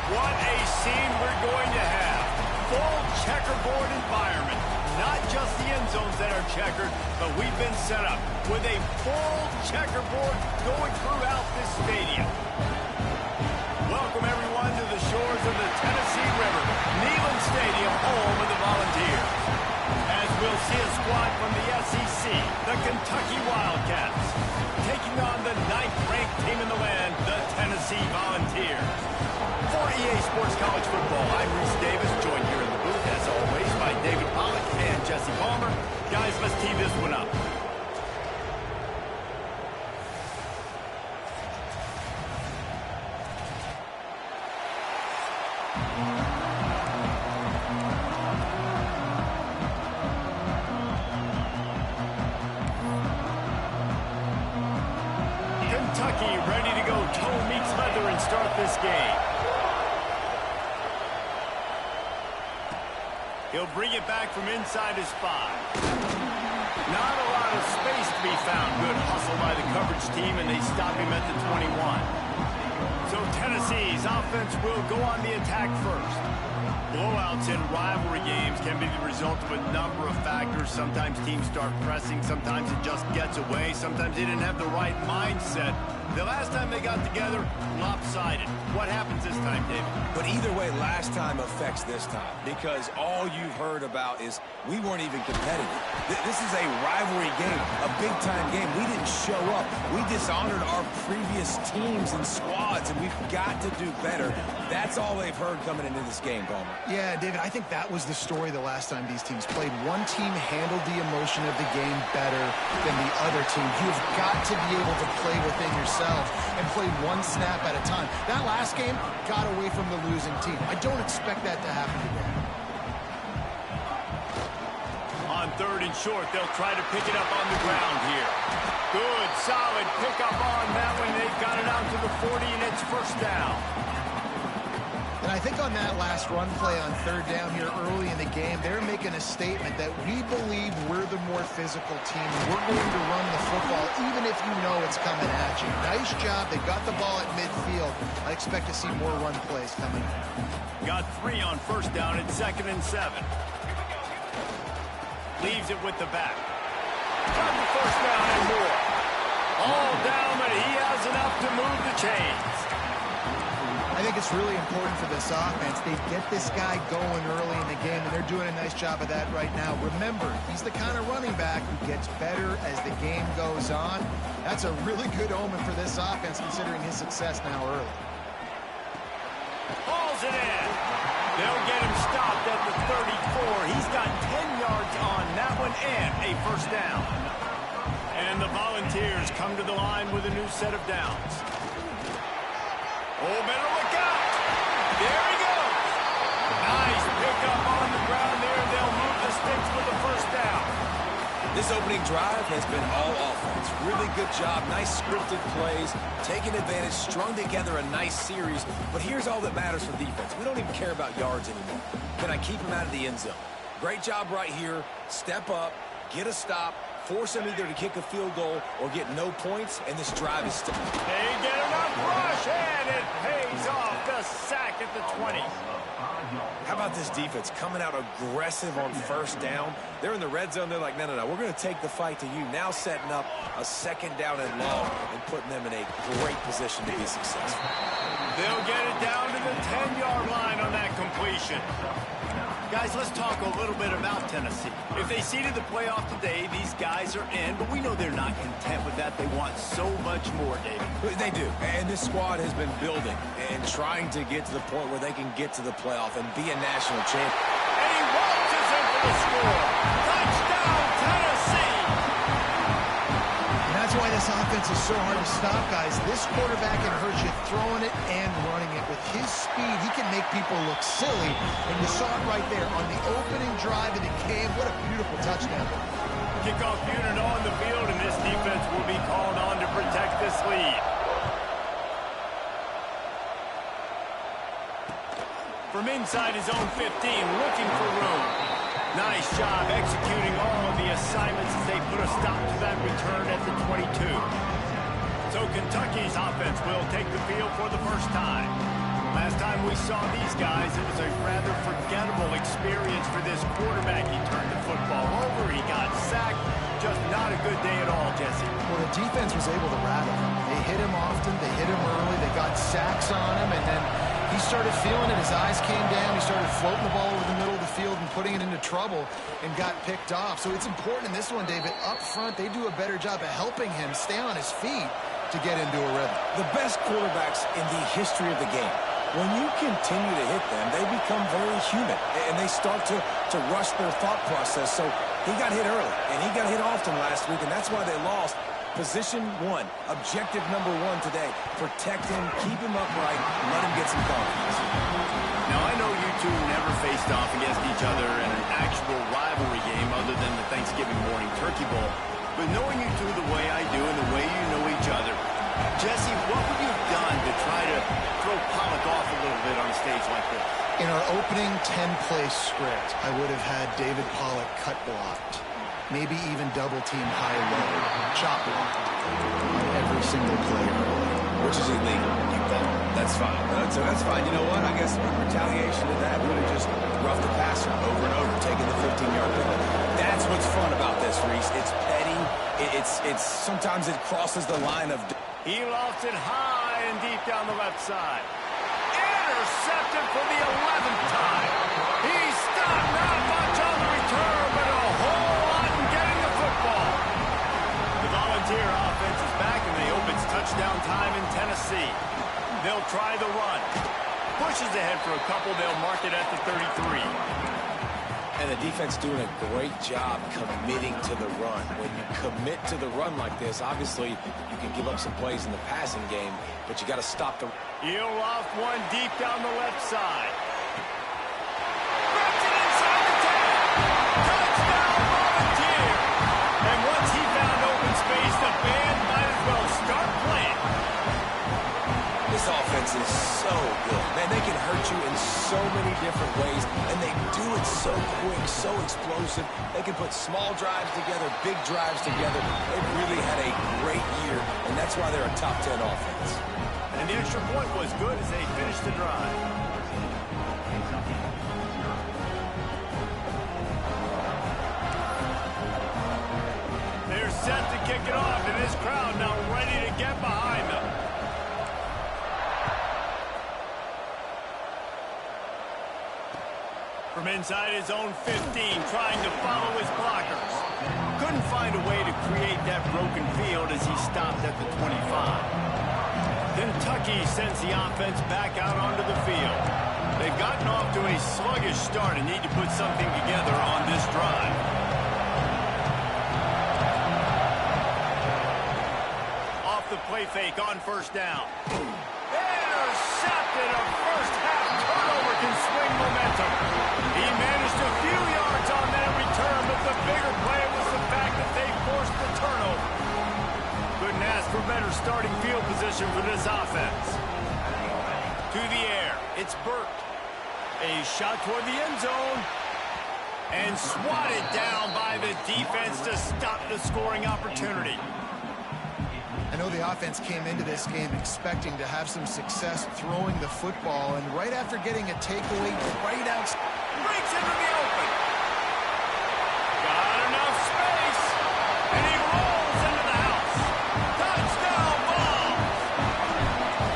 What a scene we're going to have. Full checkerboard environment. Not just the end zones that are checkered, but we've been set up with a full checkerboard going throughout this stadium. Welcome, everyone, to the shores of the Tennessee River. Neyland Stadium, home of the Volunteers. As we'll see a squad from the SEC, the Kentucky Wildcats, taking on the 9th-ranked team in the land, the Tennessee Volunteers. For EA Sports College Football, I'm Reese Davis, joined here in the booth, as always, by David Pollack and Jesse Palmer. Guys, let's tee this one up. Kentucky ready to go toe meets leather and start this game. He'll bring it back from inside his 5. Not a lot of space to be found. Good hustle by the coverage team, and they stop him at the 21. So Tennessee's offense will go on the attack first. Blowouts in rivalry games can be the result of a number of factors. Sometimes teams start pressing. Sometimes it just gets away. Sometimes they didn't have the right mindset. The last time they got together, lopsided. What happens this time, David? But either way, last time affects this time, because all you've heard about is we weren't even competitive. This is a rivalry game, a big-time game. We didn't show up. We dishonored our previous teams and squads, and we've got to do better. That's all they've heard coming into this game, Palmer. Yeah, David, I think that was the story the last time these teams played. One team handled the emotion of the game better than the other team. You've got to be able to play within yourself and play one snap at a time. That last game got away from the losing team. I don't expect that to happen again. On 3rd and short, they'll try to pick it up on the ground here. Good, solid pickup on that one. They've got it out to the 40, and it's first down. And I think on that last run play on 3rd down here early in the game, they're making a statement that we believe we're the more physical team. We're going to run the football even if you know it's coming at you. Nice job. They got the ball at midfield. I expect to see more run plays coming. Got 3 on 1st down and 2nd and 7. Leaves it with the back. Got the 1st down and more. All down, but he has enough to move the chains. I think it's really important for this offense. They get this guy going early in the game, and they're doing a nice job of that right now. Remember, he's the kind of running back who gets better as the game goes on. That's a really good omen for this offense, considering his success now early. Hauls it in. They'll get him stopped at the 34. He's got 10 yards on that one and a 1st down. And the Volunteers come to the line with a new set of downs. Oh, better look out. There he goes. Nice pickup on the ground there. They'll move the sticks with the 1st down. This opening drive has been all offense. Really good job. Nice scripted plays. Taking advantage. Strung together a nice series. But here's all that matters for defense. We don't even care about yards anymore. Can I keep him out of the end zone? Great job right here. Step up. Get a stop. Force them either to kick a field goal or get no points, and this drive is still. They get enough rush, and it pays off. The sack at the 20. How about this defense coming out aggressive on 1st down? They're in the red zone. They're like, no, we're going to take the fight to you. Now setting up a 2nd down and long and putting them in a great position to be successful. They'll get it down to the 10-yard line on that completion. Guys, let's talk a little bit about Tennessee. If they seeded the playoff today, these guys are in, but we know they're not content with that. They want so much more, David. They do, and this squad has been building and trying to get to the point where they can get to the playoff and be a national champion. And he waltzes in for the score. Touchdown, Tennessee! And that's why this offense is so hard to stop, guys. This quarterback can hurt you throwing it and running it. With his speed, he can make people look silly. And you saw it right there on the opening drive of the game. What a beautiful touchdown. Kickoff unit on the field, and this defense will be called on to protect this lead. From inside his own 15, looking for room. Nice job executing all of the assignments as they put a stop to that return at the 22. So Kentucky's offense will take the field for the first time. Last time we saw these guys, it was a rather forgettable experience for this quarterback. He turned the football over, he got sacked. Just not a good day at all, Jesse. Well, the defense was able to rattle him. They hit him often, they hit him early, they got sacks on him, and then he started feeling it. His eyes came down, he started floating the ball over the middle of the field and putting it into trouble and got picked off. So it's important in this one, David. Up front, they do a better job of helping him stay on his feet to get into a rhythm. The best quarterbacks in the history of the game, when you continue to hit them, they become very human, and they start to rush their thought process. So he got hit early, and he got hit often last week, and that's why they lost. Position one, objective number one today, protect him, keep him upright, and let him get some confidence. Now, I know you two never faced off against each other in an actual rivalry game other than the Thanksgiving morning turkey bowl. But knowing you two the way I do and the way you know each other, Jesse, what would you have done to try to throw Pollock off a little bit on a stage like this? In our opening 10-play script, I would have had David Pollock cut blocked. Maybe even double-team high-low, chop blocked on every single player. Which is illegal. That's fine. That's fine. You know what? I guess in retaliation to that, we would have just roughed the passer over and over, taking the 15-yard penalty. That's what's fun about this, Reese. It's petty. It's sometimes it crosses the line of... He lofts it high and deep down the left side. Intercepted for the 11th time. He stopped, not much on the return, but a whole lot in getting the football. The Volunteer offense is back, and they open touchdown time in Tennessee. They'll try the run. Pushes ahead for a couple. They'll mark it at the 33. And the defense doing a great job committing to the run. When you commit to the run like this, obviously you can give up some plays in the passing game, but you got to stop the... He'll loft one deep down the left side. Wraps it inside the 10. Touchdown, Volunteer. And once he found open space, the band might as well start playing. This offense is so good. Man, they can hurt you in so many different ways, and they do it so quick, so explosive. They can put small drives together, big drives together. They've really had a great year, and that's why they're a top 10 offense. And the extra point was good as they finished the drive. They're set to kick it off, and this crowd now ready to get behind them. From inside his own 15, trying to follow his blockers. Couldn't find a way to create that broken field as he stopped at the 25. Kentucky sends the offense back out onto the field. They've gotten off to a sluggish start and need to put something together on this drive. Off the play fake on first down. Intercepted, a first half turnover can swing momentum. He managed a few yards on that return, but the bigger play was the fact that they forced the turnover. Couldn't ask for better starting field position for this offense. To the air, it's Burt. A shot toward the end zone. And swatted down by the defense to stop the scoring opportunity. I know the offense came into this game expecting to have some success throwing the football, and right after getting a takeaway, right out, breaks into the open. Got enough space, and he rolls into the house. Touchdown ball.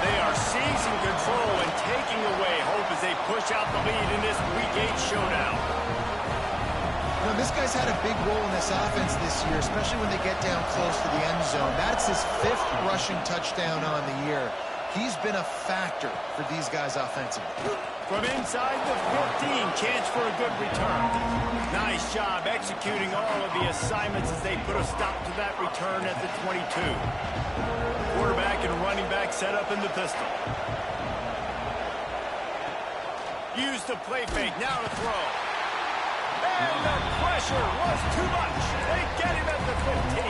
They are seizing control and taking away hope as they push out the lead in this Week 8 showdown. You know, this guy's had a big role in this offense this year, especially when they get down close to the end zone. That's his 5th rushing touchdown on the year. He's been a factor for these guys offensively. From inside the 15, chance for a good return. Nice job executing all of the assignments as they put a stop to that return at the 22. Quarterback and running back set up in the pistol. Use the play fake, now to throw. And the pressure was too much. They get him at the 15.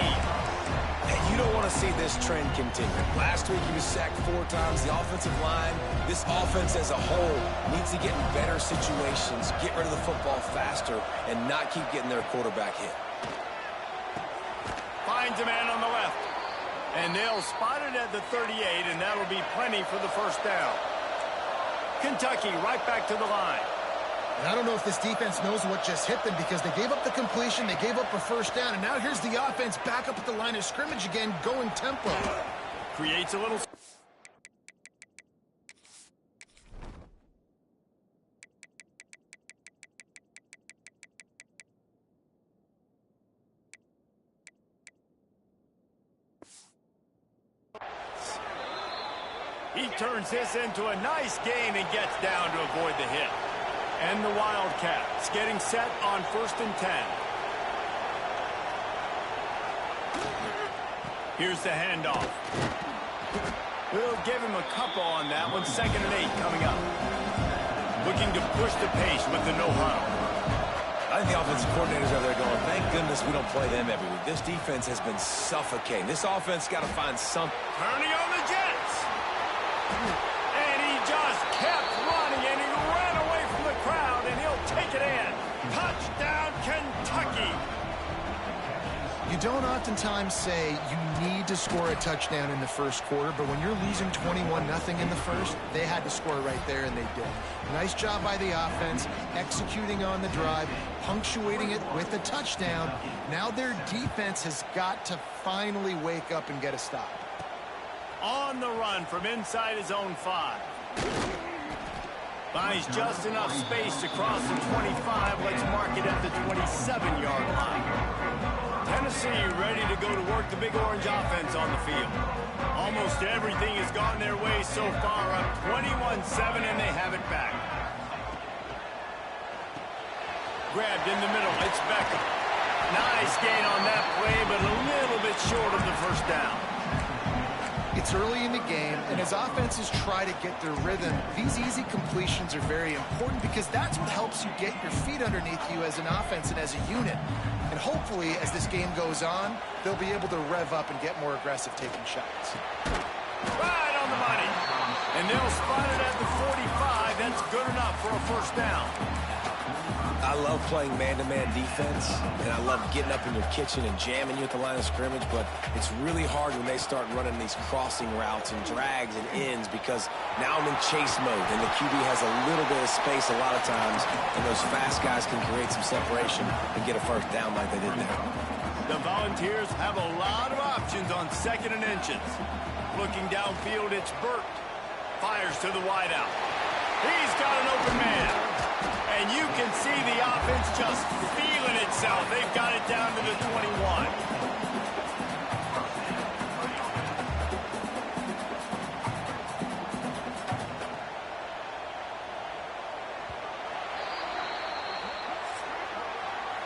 And you don't want to see this trend continue. Last week he was sacked 4 times. The offensive line, this offense as a whole, needs to get in better situations, get rid of the football faster, and not keep getting their quarterback hit. Finds a man on the left. And they'll spot it at the 38, and that'll be plenty for the first down. Kentucky right back to the line. And I don't know if this defense knows what just hit them because they gave up the completion, they gave up a first down, and now here's the offense back up at the line of scrimmage again, going tempo. Creates a little... He turns this into a nice gain and gets down to avoid the hit. And the Wildcats getting set on 1st and 10. Here's the handoff. We'll give him a couple on that one. 2nd and 8 coming up. Looking to push the pace with the no-huddle. I think the offensive coordinators are there going, thank goodness we don't play them every week. This defense has been suffocating. This offense got to find something. Turning on the Jets. And he just kept running, and he ran away from the crowd, and he'll take it in. Touchdown, Kentucky. You don't oftentimes say you need to score a touchdown in the first quarter, but when you're losing 21-0 in the first, they had to score right there, and they did. Nice job by the offense, executing on the drive, punctuating it with a touchdown. Now their defense has got to finally wake up and get a stop. On the run from inside his own 5. Buys just enough space to cross the 25. Let's mark it at the 27-yard line. Tennessee ready to go to work the Big Orange offense on the field. Almost everything has gone their way so far, up 21-7, and they have it back. Grabbed in the middle. It's Beckham. Nice gain on that play, but a little bit short of the first down. It's early in the game, and as offenses try to get their rhythm, these easy completions are very important because that's what helps you get your feet underneath you as an offense and as a unit. And hopefully, as this game goes on, they'll be able to rev up and get more aggressive taking shots. Right on the money. And they'll spot it at the 45. That's good enough for a first down. I love playing man-to-man defense, and I love getting up in your kitchen and jamming you at the line of scrimmage, but it's really hard when they start running these crossing routes and drags and ends because now I'm in chase mode, and the QB has a little bit of space a lot of times, and those fast guys can create some separation and get a first down like they did there. The Volunteers have a lot of options on 2nd and inches. Looking downfield, it's Burt. Fires to the wideout. He's got an open man. And you can see the offense just feeling itself. They've got it down to the 21.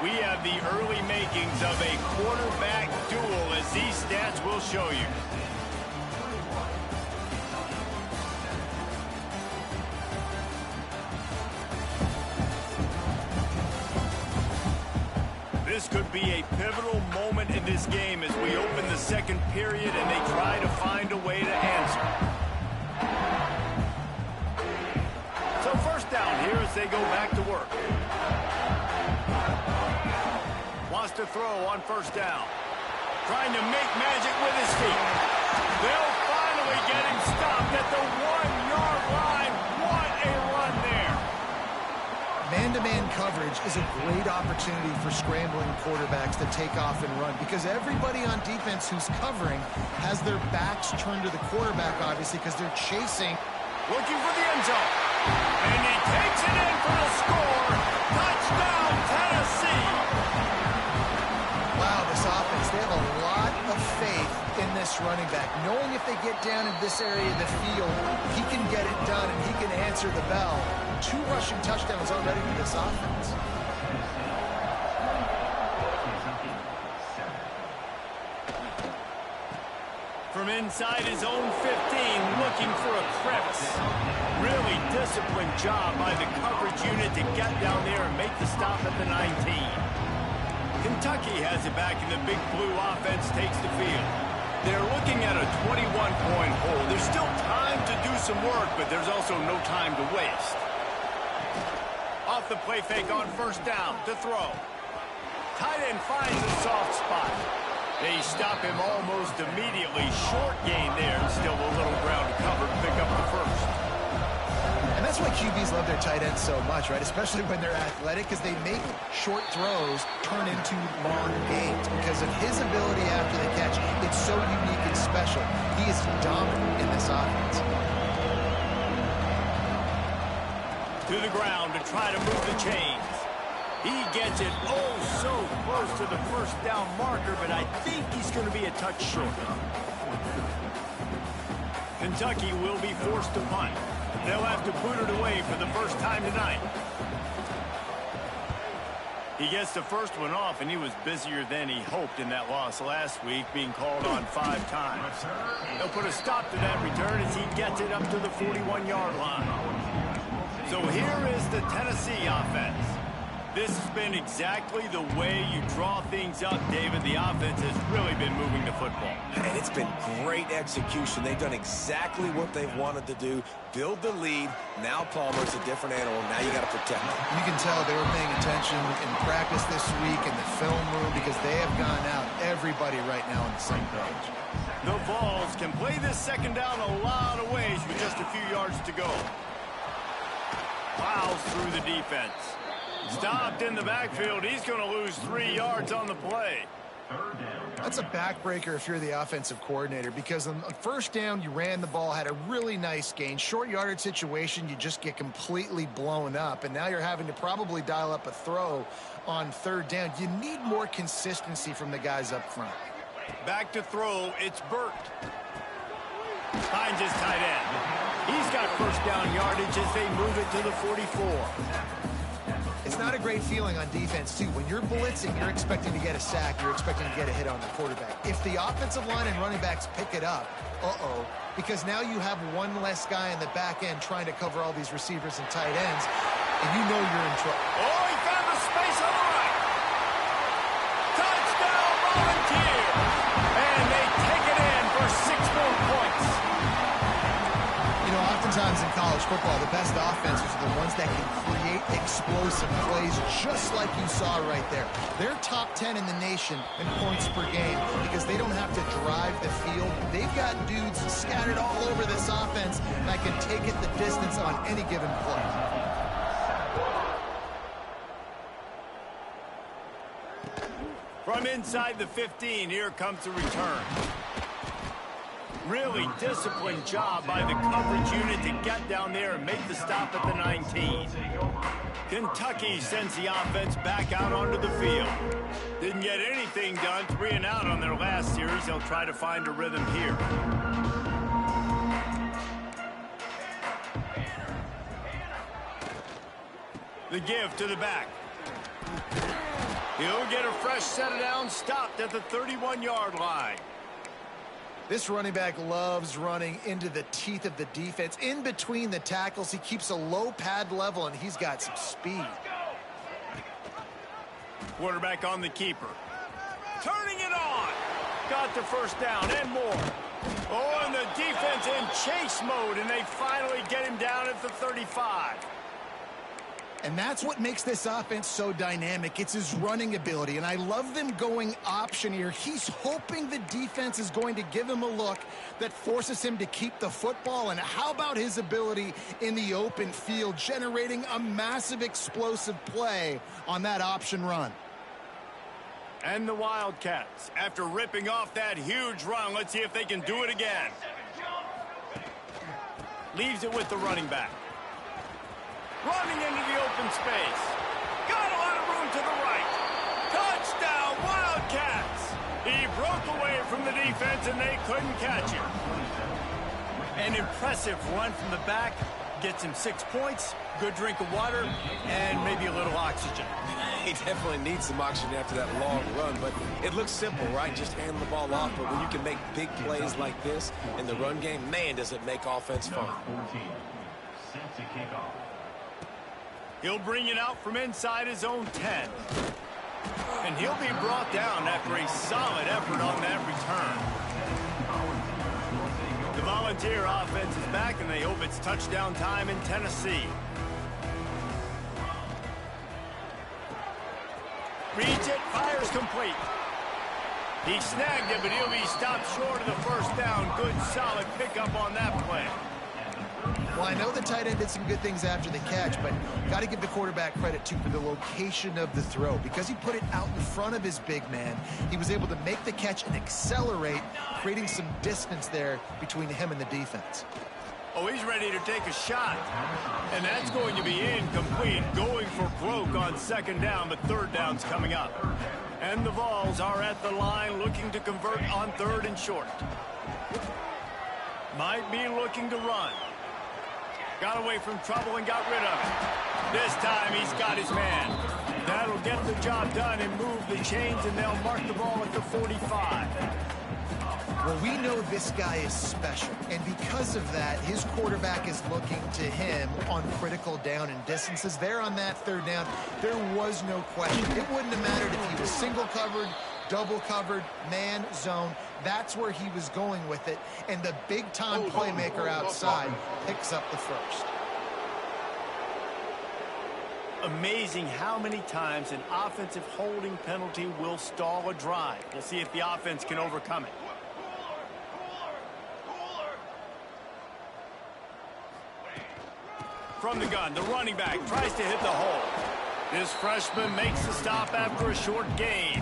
We have the early makings of a quarterback duel, as these stats will show you. This could be a pivotal moment in this game as we open the 2nd period and they try to find a way to answer. So 1st down here as they go back to work. Wants to throw on 1st down. Trying to make magic with his feet. They'll finally get him stopped at the 1-yard line. What a run there. Man-to-man coverage is a great opportunity for scrambling quarterbacks to take off and run because everybody on defense who's covering has their backs turned to the quarterback, obviously, because they're chasing. Looking for the end zone. And he takes it in for the score. Touchdown, Tennessee. Wow, this offense, they have a lot of faith in this running back, knowing if they get down in this area of the field, he can get it done and he can answer the bell. 2 rushing touchdowns already for this offense. From inside his own 15, looking for a crevice. Really disciplined job by the coverage unit to get down there and make the stop at the 19. Kentucky has it back, and the Big Blue offense takes the field. They're looking at a 21-point hole. There's still time to do some work, but there's also no time to waste. Off the play fake on 1st down to throw. Tight end finds a soft spot. They stop him almost immediately. Short gain there, and still a little ground to cover to pick up the first. And that's why QBs love their tight ends so much, right? Especially when they're athletic, because they make short throws turn into long gains because of his ability after the catch. It's so unique and special. He is dominant in this offense. To the ground to try to move the chains. He gets it oh so close to the first down marker, but I think he's going to be a touch short. Kentucky will be forced to punt. They'll have to put it away for the first time tonight. He gets the first one off, and he was busier than he hoped in that loss last week, being called on 5 times. They'll put a stop to that return as he gets it up to the 41-yard line. So here is the Tennessee offense. This has been exactly the way you draw things up, David. The offense has really been moving the football. And it's been great execution. They've done exactly what they've wanted to do. Build the lead. Now Palmer's a different animal. Now you got to protect him. You can tell they were paying attention in practice this week in the film room because they have gone out, everybody right now on the same page. The Vols can play this second down a lot of ways with just a few yards to go. Plows through the defense. Stopped in the backfield. He's going to lose 3 yards on the play. That's a backbreaker if you're the offensive coordinator, because on first down, you ran the ball, had a really nice gain. Short yardage situation, you just get completely blown up, and now you're having to probably dial up a throw on third down. You need more consistency from the guys up front. Back to throw. It's Burt. Finds his tight end. He's got first down yardage as they move it to the 44. It's not a great feeling on defense, too. When you're blitzing, you're expecting to get a sack. You're expecting to get a hit on the quarterback. If the offensive line and running backs pick it up, because now you have one less guy in the back end trying to cover all these receivers and tight ends, and you know you're in trouble. Oh, he found the space on the right. Touchdown, Volunteers. And they take it in for 6 more points. You know, oftentimes in college football, the best offenses are the ones that can create explosive plays just like you saw right there. They're top 10 in the nation in points per game because they don't have to drive the field. They've got dudes scattered all over this offense that can take it the distance on any given play. From inside the 15, here comes the return. Really disciplined job by the coverage unit to get down there and make the stop at the 19. Kentucky sends the offense back out onto the field. Didn't get anything done, 3 and out on their last series. They'll try to find a rhythm here. The give to the back. He'll get a fresh set of downs, stopped at the 31-yard line. This running back loves running into the teeth of the defense. In between the tackles, he keeps a low pad level, and he's got some speed. Quarterback on the keeper. Turning it on. Got the first down and more. Oh, and the defense in chase mode, and they finally get him down at the 35. And that's what makes this offense so dynamic. It's his running ability, and I love them going option here. He's hoping the defense is going to give him a look that forces him to keep the football. And how about his ability in the open field, generating a massive explosive play on that option run? And the Wildcats, after ripping off that huge run, let's see if they can do it again. Leaves it with the running back. Running into the open space. Got a lot of room to the right. Touchdown, Wildcats. He broke away from the defense, and they couldn't catch him. An impressive run from the back. Gets him 6 points, good drink of water, and maybe a little oxygen. He definitely needs some oxygen after that long run, but it looks simple, right? Just hand the ball off, but when you can make big plays like this in the run game, man, does it make offense fun. He'll bring it out from inside his own 10. And he'll be brought down after a solid effort on that return. The Volunteer offense is back, and they hope it's touchdown time in Tennessee. Reads it, fires complete. He snagged it, but he'll be stopped short of the first down. Good, solid pickup on that play. Well, I know the tight end did some good things after the catch, but got to give the quarterback credit, too, for the location of the throw. Because he put it out in front of his big man, he was able to make the catch and accelerate, creating some distance there between him and the defense. Oh, he's ready to take a shot. And that's going to be incomplete, going for broke on second down, but third down's coming up. And the Vols are at the line looking to convert on third and short. Might be looking to run. Got away from trouble and got rid of it. This time he's got his man. That'll get the job done and move the chains, and they'll mark the ball at the 45. Well, we know this guy is special, and because of that, his quarterback is looking to him on critical down and distances. There on that third down, there was no question. It wouldn't have mattered if he was single covered, double covered, man, zone. That's where he was going with it, and the big-time playmaker outside picks up the first. Amazing how many times an offensive holding penalty will stall a drive. We'll see if the offense can overcome it. From the gun, the running back tries to hit the hole. This freshman makes the stop after a short gain.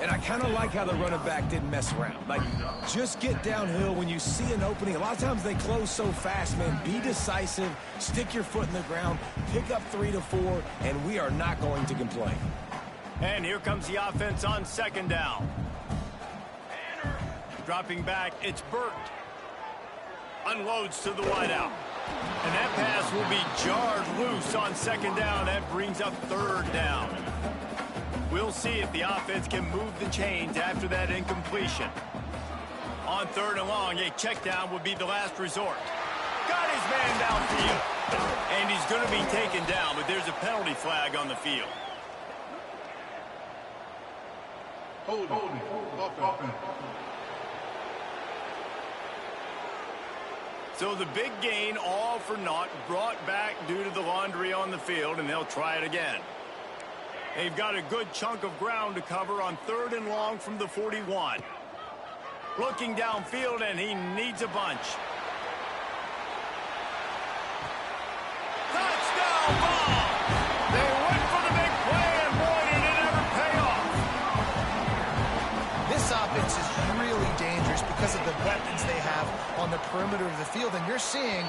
And I kind of like how the running back didn't mess around. Like, just get downhill when you see an opening. A lot of times they close so fast, man. Be decisive, stick your foot in the ground, pick up 3 to 4, and we are not going to complain. And here comes the offense on second down. Dropping back, it's Burt. Unloads to the wideout. And that pass will be jarred loose on second down. That brings up third down. We'll see if the offense can move the chains after that incompletion. On third and long, a check down would be the last resort. Got his man downfield. And he's going to be taken down, but there's a penalty flag on the field. Offense. So the big gain, all for naught, brought back due to the laundry on the field, and they'll try it again. They've got a good chunk of ground to cover on third and long from the 41. Looking downfield, and he needs a bunch. Touchdown ball! They went for the big play, and boy, did it ever pay off. This offense is really dangerous because of the weapons they have on the perimeter of the field. And you're seeing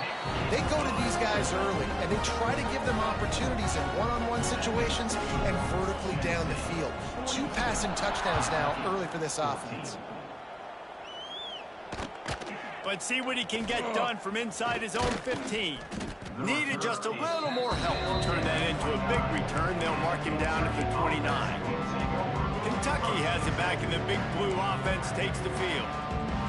they go to these guys early, and they try to give them opportunities in one-on-one situations and vertically down the field. 2 passing touchdowns now early for this offense. But see what he can get done from inside his own 15. Needed just a little more help to turn that into a big return. They'll mark him down at the 29. Kentucky has it back, and the big blue offense takes the field.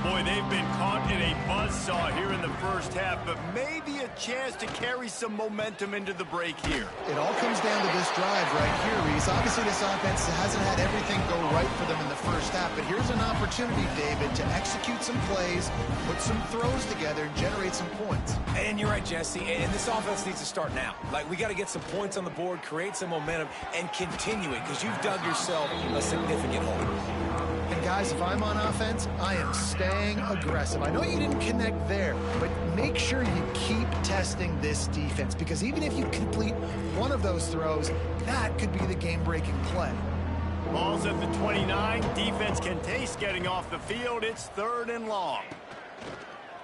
Boy, they've been caught in a buzzsaw here in the first half, but maybe a chance to carry some momentum into the break here. It all comes down to this drive right here, Reese. Obviously, this offense hasn't had everything go right for them in the first half, but here's an opportunity, David, to execute some plays, put some throws together, and generate some points. And you're right, Jesse, and this offense needs to start now. Like, we got to get some points on the board, create some momentum, and continue it, because you've dug yourself a significant hole. And guys, if I'm on offense, I am staying aggressive. I know you didn't connect there, but make sure you keep testing this defense, because even if you complete one of those throws, that could be the game-breaking play. Ball's at the 29. Defense can taste getting off the field. It's third and long.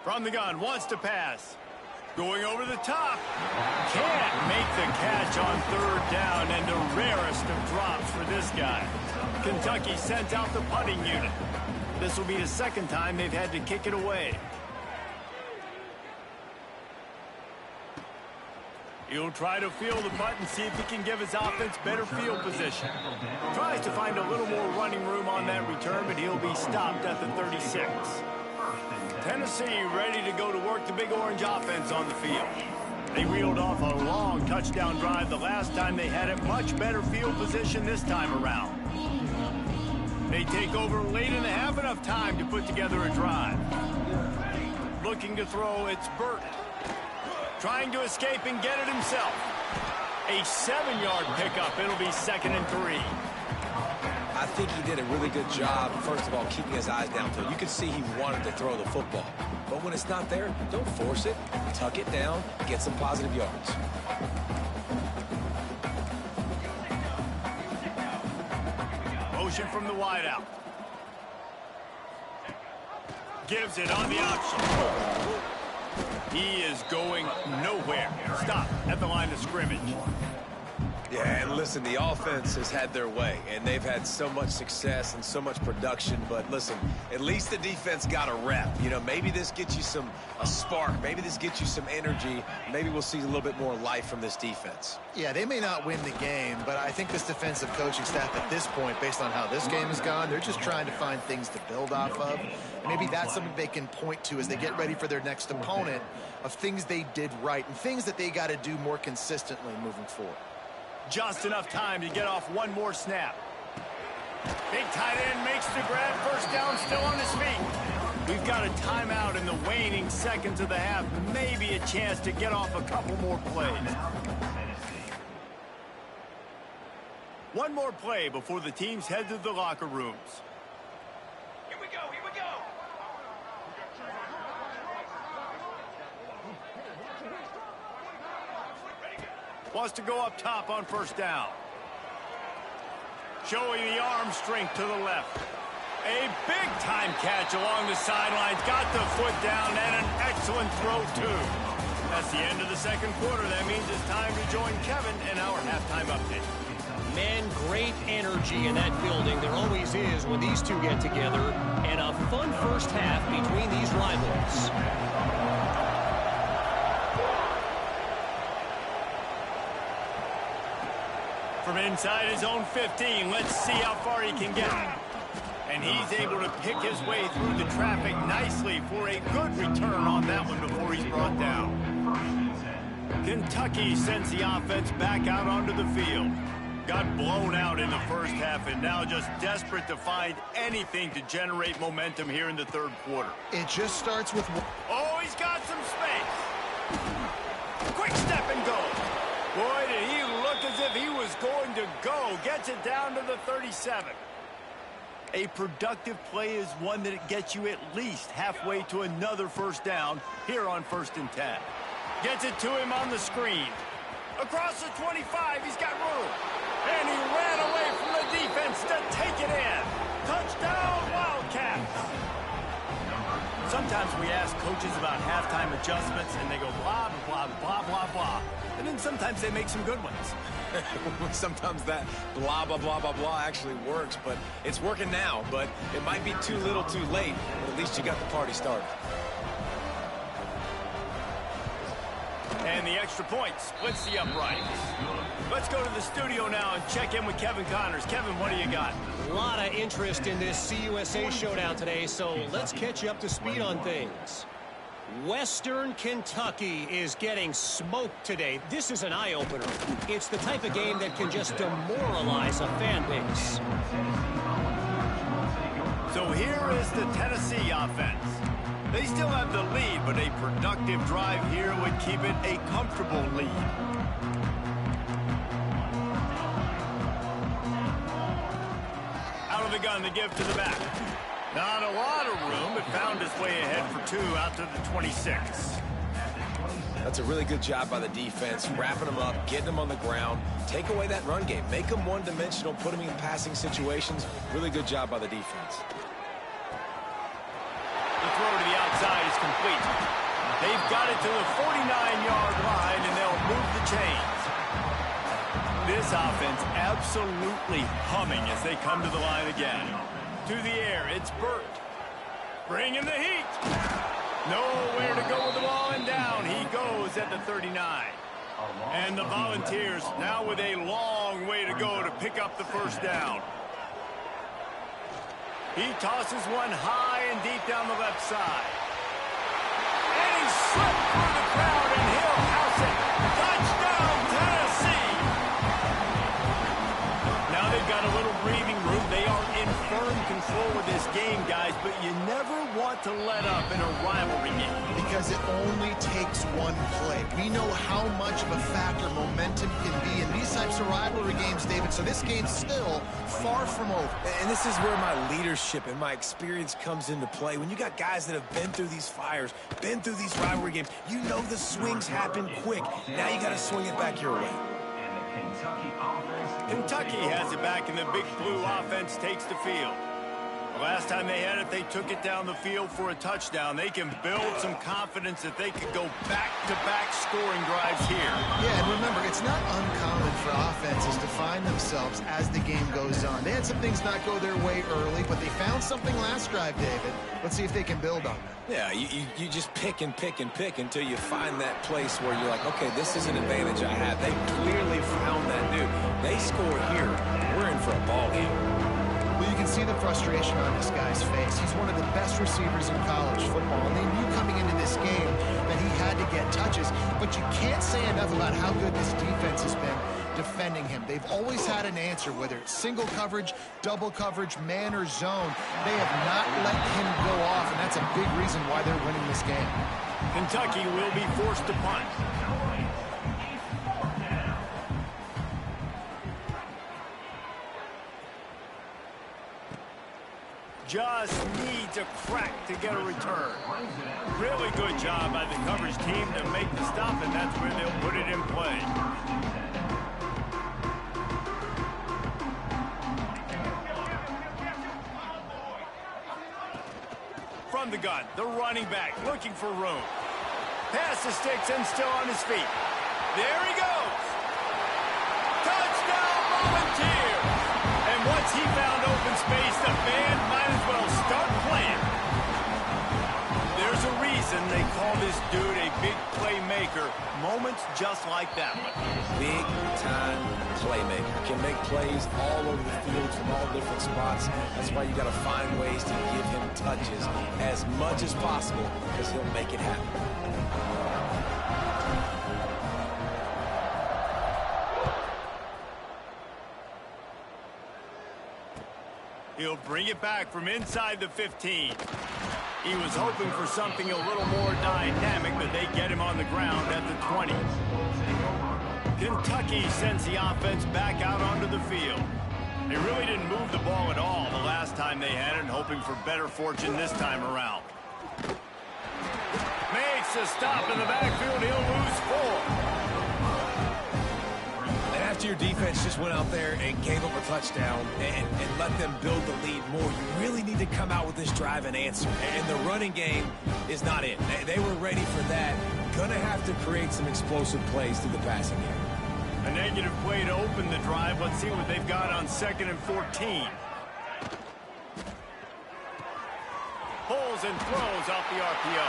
From the gun, wants to pass. Going over the top. Can't make the catch on third down, and the rarest of drops for this guy. Kentucky sent out the punting unit. This will be the second time they've had to kick it away. He'll try to field the punt and see if he can give his offense better field position. Tries to find a little more running room on that return, but he'll be stopped at the 36. Tennessee ready to go to work the Big Orange offense on the field. They reeled off a long touchdown drive the last time they had it. Much better field position this time around. They take over late in the half, enough time to put together a drive. Looking to throw, it's Burt. Trying to escape and get it himself. A 7-yard pickup. It'll be 2nd and 3. I think he did a really good job, first of all, keeping his eyes downfield. You could see he wanted to throw the football. But when it's not there, don't force it. Tuck it down, get some positive yards. Motion from the wideout. Gives it on the option. He is going nowhere. Stop at the line of scrimmage. Yeah, and listen, the offense has had their way, and they've had so much success and so much production. But listen, at least the defense got a rep. You know, maybe this gets you a spark. Maybe this gets you some energy. Maybe we'll see a little bit more life from this defense. Yeah, they may not win the game, but I think this defensive coaching staff at this point, based on how this game has gone, they're just trying to find things to build off of. Maybe that's something they can point to as they get ready for their next opponent, of things they did right and things that they got to do more consistently moving forward. Just enough time to get off one more snap. Big tight end makes the grab. First down, still on his feet. We've got a timeout in the waning seconds of the half. Maybe a chance to get off a couple more plays. One more play before the teams head to the locker rooms. Here we go, here we go. Wants to go up top on first down. Showing the arm strength to the left. A big-time catch along the sidelines. Got the foot down and an excellent throw, too. That's the end of the second quarter. That means it's time to join Kevin in our halftime update. Man, great energy in that building. There always is when these two get together. And a fun first half between these rivals. From inside his own 15, let's see how far he can get. And he's able to pick his way through the traffic nicely for a good return on that one before he's brought down. Kentucky sends the offense back out onto the field. Got blown out in the first half and now just desperate to find anything to generate momentum here in the third quarter. It just starts with... Oh, he's got some space. Quick step and go. Boy, did he look as if he was going to go. Gets it down to the 37. A productive play is one that gets you at least halfway to another first down here on 1st and 10. Gets it to him on the screen. Across the 25, he's got room. And he ran away from the defense to take it in. Touchdown, Wildcats. Sometimes we ask coaches about halftime adjustments, and they go blah, blah, blah, blah, blah. And then sometimes they make some good ones. Sometimes that blah, blah, blah, blah, blah actually works, but it's working now. But it might be too little too late, but at least you got the party started. And the extra point splits the uprights. Let's go to the studio now and check in with Kevin Connors. Kevin, what do you got? A lot of interest in this CUSA showdown today, so let's catch you up to speed on things. Western Kentucky is getting smoked today. This is an eye-opener. It's the type of game that can just demoralize a fan base. So here is the Tennessee offense. They still have the lead, but a productive drive here would keep it a comfortable lead. Out of the gun, the give to the back. Not a lot of room, but found his way ahead for two out to the 26. That's a really good job by the defense, wrapping them up, getting them on the ground, take away that run game, make them one-dimensional, put them in passing situations. Really good job by the defense. The throw to the outside is complete. They've got it to the 49-yard line, and they'll move the chains. This offense absolutely humming as they come to the line again. To the air, it's Burt. Bringing the heat. Nowhere to go with the ball, and down he goes at the 39. And the Volunteers now with a long way to go to pick up the first down. He tosses one high and deep down the left side. And he slipped through the crowd, and he'll house it. Touchdown, Tennessee! Now they've got a little breathing room They are in firm control of this game, guys, but you never want to let up in a rivalry game. Because it only takes one play. We know how much of a factor momentum can be in these types of rivalry games, David, so this game's still far from over. And this is where my leadership and my experience comes into play. When you got guys that have been through these fires, been through these rivalry games, you know the swings happen quick. Now you got to swing it back your way. Kentucky has it back, and the Big Blue offense takes the field. The last time they had it, they took it down the field for a touchdown. They can build some confidence that they could go back-to-back scoring drives here. Yeah, and remember, it's not uncommon for offenses to find themselves as the game goes on. They had some things not go their way early, but they found something last drive, David. Let's see if they can build on that. Yeah, you just pick and pick and pick until you find that place where you're like, okay, this is an advantage I have. They clearly found that dude. They score here. We're in for a ball game. Well, you can see the frustration on this guy's face. He's one of the best receivers in college football, and they knew coming into this game that he had to get touches, but you can't say enough about how good this defense has been defending him. They've always had an answer, whether it's single coverage, double coverage, man or zone. They have not let him go off, and that's a big reason why they're winning this game. Kentucky will be forced to punt. Just needs a crack to get a return. Really good job by the coverage team to make the stop, and that's where they'll put it in play. From the gun, the running back looking for room. Pass the sticks and still on his feet. There he goes. Touchdown, Volunteers! And once he found open space, the band might as well start playing. There's a reason they call this dude a big playmaker. Moments just like that one. Big-time playmaker. Can make plays all over the field from all different spots. That's why you got to find ways to give him touches as much as possible, because he'll make it happen. He'll bring it back from inside the 15. He was hoping for something a little more dynamic, but they get him on the ground at the 20. Kentucky sends the offense back out onto the field. They really didn't move the ball at all the last time they had it, and hoping for better fortune this time around. Makes a stop in the backfield. He'll lose 4. After your defense just went out there and gave up a touchdown and let them build the lead more, you really need to come out with this drive and answer. And the running game is not it. They were ready for that. Gonna have to create some explosive plays through the passing game. A negative play to open the drive. Let's see what they've got on 2nd and 14. Pulls and throws off the RPO.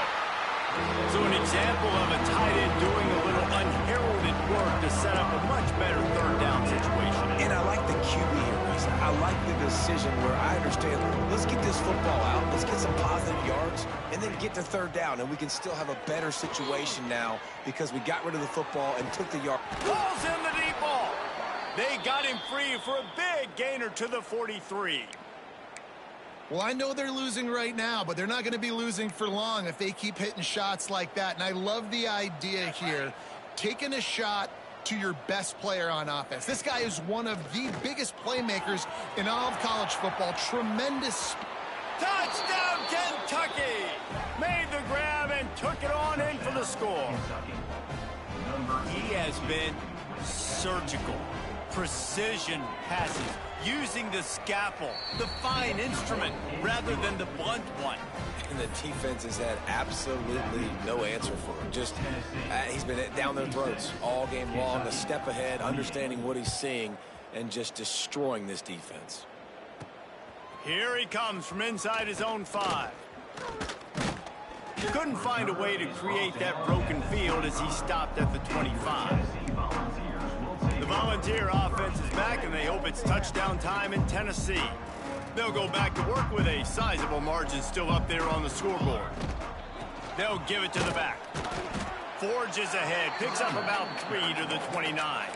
So an example of a tight end doing a little unheralded work to set up a much better 3rd down situation. And I like the QB here, Reese. I like the decision where I understand, let's get this football out, let's get some positive yards, and then get to 3rd down, and we can still have a better situation now because we got rid of the football and took the yard. Pulls in the deep ball. They got him free for a big gainer to the 43. Well, I know they're losing right now, but they're not going to be losing for long if they keep hitting shots like that. And I love the idea here, taking a shot to your best player on offense. This guy is one of the biggest playmakers in all of college football. Tremendous. Touchdown, Kentucky! Made the grab and took it on in for the score. He has been surgical. Precision passes, using the scalpel, the fine instrument, rather than the blunt one. And the defense has had absolutely no answer for him. Just, he's been down their throats all game long, a step ahead, understanding what he's seeing, and just destroying this defense. Here he comes from inside his own 5. He couldn't find a way to create that broken field as he stopped at the 25. The Volunteer offense is back, and they hope it's touchdown time in Tennessee. They'll go back to work with a sizable margin still up there on the scoreboard. They'll give it to the back. Forges ahead, picks up about 3 to the 29.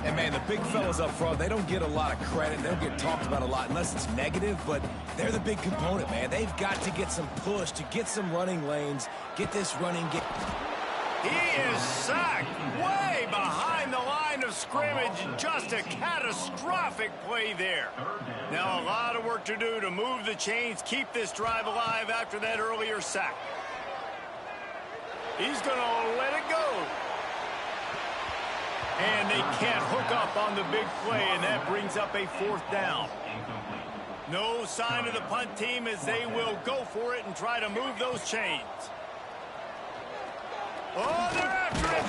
And, man, the big fellas up front, they don't get a lot of credit. They don't get talked about a lot unless it's negative, but they're the big component, man. They've got to get some push, to get some running lanes, get this running game. He is sacked way behind the line of scrimmage. Just a catastrophic play there. Now a lot of work to do to move the chains, keep this drive alive after that earlier sack. He's going to let it go. And they can't hook up on the big play, and that brings up a 4th down. No sign of the punt team as they will go for it and try to move those chains. Oh, they're after it.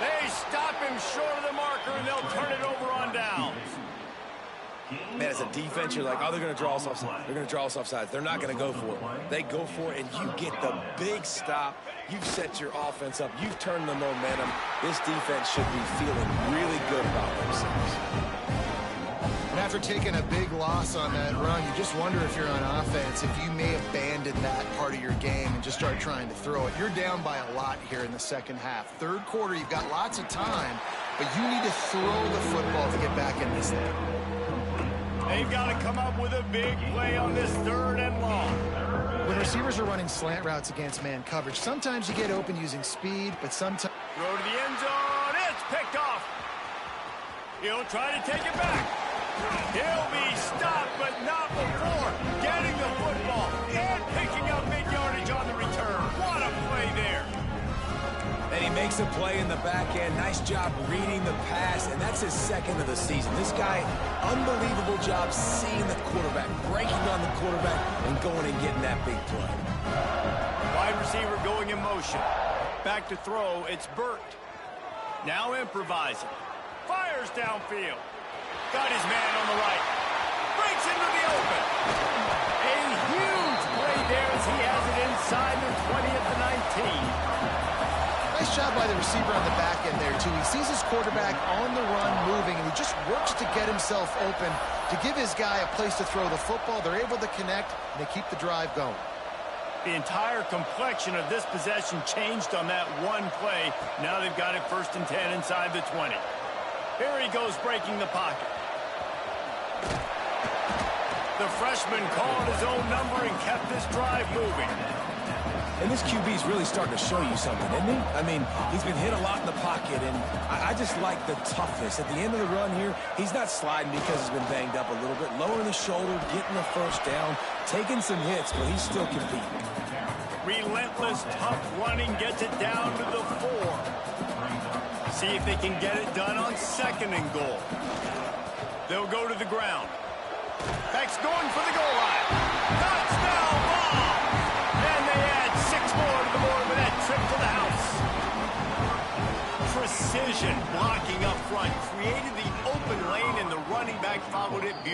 They stop him short of the marker, and they'll turn it over on downs. Man, as a defense, you're like, oh, they're going to draw us offside. They're going to draw us offside. They're not going to go for it. They go for it, and you get the big stop. You've set your offense up. You've turned the momentum. This defense should be feeling really good about themselves. And after taking a big loss on that run, you just wonder if you're on offense, if you may abandon that part of your game and just start trying to throw it. You're down by a lot here in the second half. Third quarter, you've got lots of time, but you need to throw the football to get back in this thing. They've got to come up with a big play on this 3rd and long. When receivers are running slant routes against man coverage, sometimes you get open using speed, but sometimes... Throw to the end zone. It's picked off. He'll try to take it back. He'll be stopped, but not before getting the football and picking up mid-yardage on the return. What a play there. And he makes a play in the back end. Nice job reading the pass, and that's his 2nd of the season. This guy, unbelievable job seeing the quarterback, breaking on the quarterback, and going and getting that big play. Wide receiver going in motion. Back to throw, it's Burt. Now improvising. Fires downfield. Got his man on the right. Breaks into the open. A huge play there as he has it inside the 20 at the 19. Nice job by the receiver on the back end there, too. He sees his quarterback on the run moving, and he just works to get himself open to give his guy a place to throw the football. They're able to connect, and they keep the drive going. The entire complexion of this possession changed on that one play. Now they've got it 1st and 10 inside the 20. Here he goes breaking the pocket. The freshman called his own number and kept this drive moving. And this QB's really starting to show you something, isn't he? I mean, he's been hit a lot in the pocket, and I just like the toughness. At the end of the run here, he's not sliding because he's been banged up a little bit. Lowering the shoulder, getting the 1st down, taking some hits, but he's still competing. Relentless, tough running gets it down to the 4. See if they can get it done on 2nd and goal. They'll go to the ground. Beck's going for the goal line. Touchdown ball! And they add 6 more to the board with that trip to the house. Precision blocking up front created the open lane, and the running back followed it beautifully.